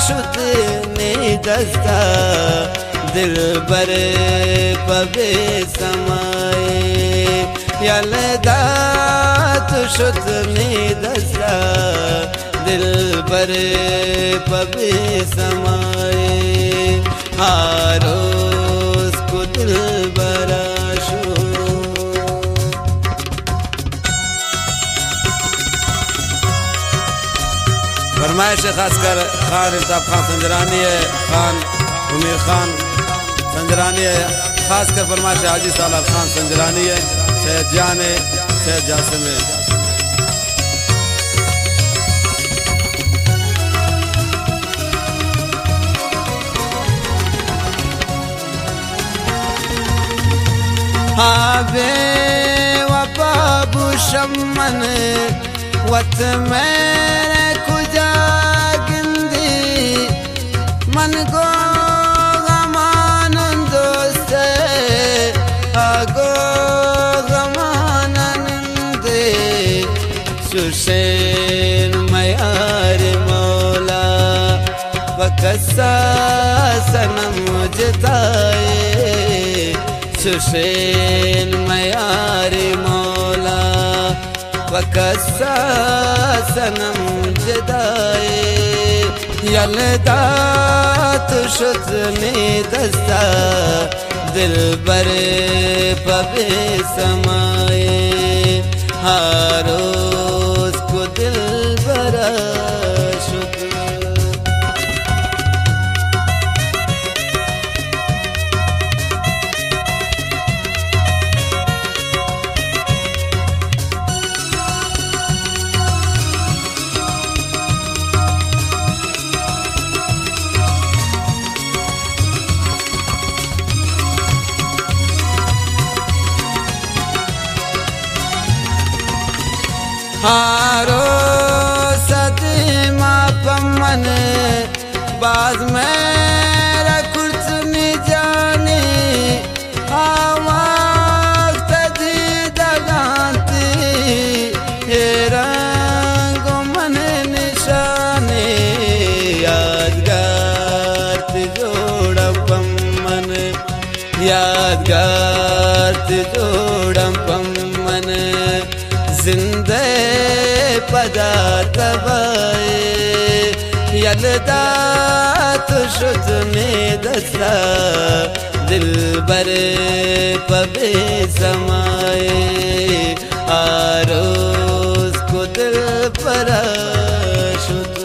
शुत ने दस्ता दिल बर पबे समाए यलदा तो शुत ने दस्ता दिल बर पबे समाए हारोस को दिल बरा फरमाइश खास कर खान अल्ताफ खान संजरानी है, खान उमीर खान संजरानी है, खास कर फरमाइश हाजी सालार खान संजरानी है, सैयद जान है, सैयद जासिम है। हाबे वबाबू शमन वत मेरे कुजा गिंदी मन को गमान दोस्त आगो गमान दे सुशैन मयार मौला वकसा सनम जताए सुशैन मयार मौला वकसा सनम जदाए यलदा तो शुत ने दस्ता दिल बर पबे समाए हारोस को दिल बरा शुत हारो सदमा पमन बाज मेरा कुछ नहीं जाने आवाज तजी दगाती ये रंग मन निशाने यादगार जोड़ा पमन यादगार जोड़ा पमन जिंदे पदा तबाए यलदा तो शुत में दस्ता दिल बर पबे समाए आरोस को दिल परा शुत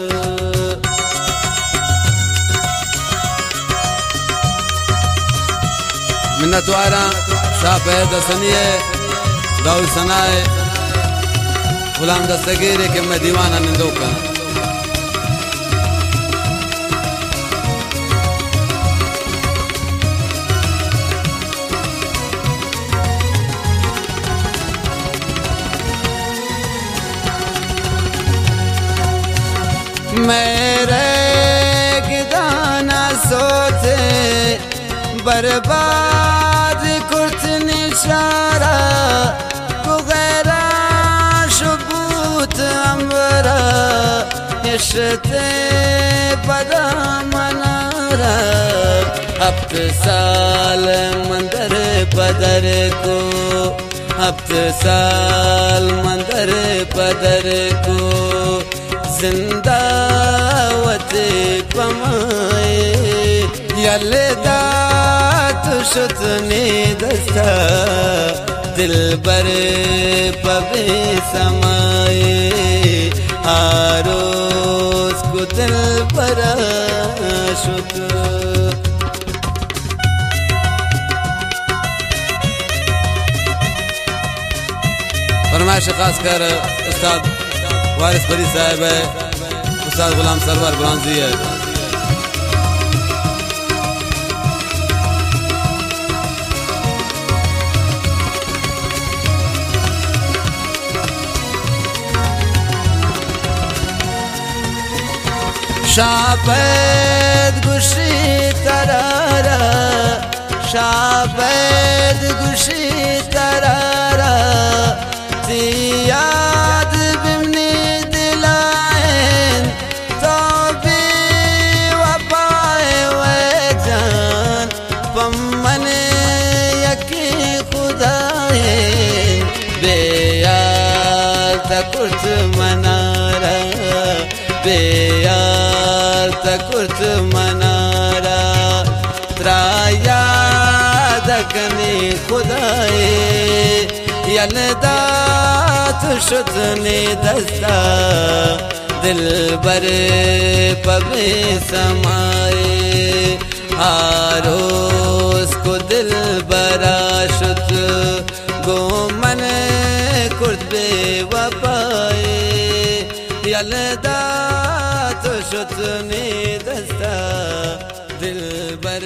मिन्नतवारा शाह फैद हसनी है दाऊद सनाए गुलाम दस्तगीर के मैं दीवाना निंदो का मेरे गिदाना सोचे बर्बाद कुछ निशारा यशते पदा मनारा हफ्त साल मंदर पदर को हफ्त साल मंदर पदर को जिंदावत पमाए यलदा तो शुत ने दस्ता दिल बर पबे समाए आरोस को दिल परा शुत फरमाइश खास कर उस्ताद वारिस बरी साहब है, उस्ताद गुलाम सरवर बुलंदी है। शाबैद गुशी तरारा शाबैद गुशी तरारा याद बिमनी दिलाएं तो भी कुर्त मनारा बेयार कुर्त मनारा त्राया दकनी खुदाए यलदा तुशुतने दस्ता दिल बर पबे समाए आरोस को दिल बराशुत गोमन कुर्बे वपाए यलदा तुशुतने दस्ता दिल बर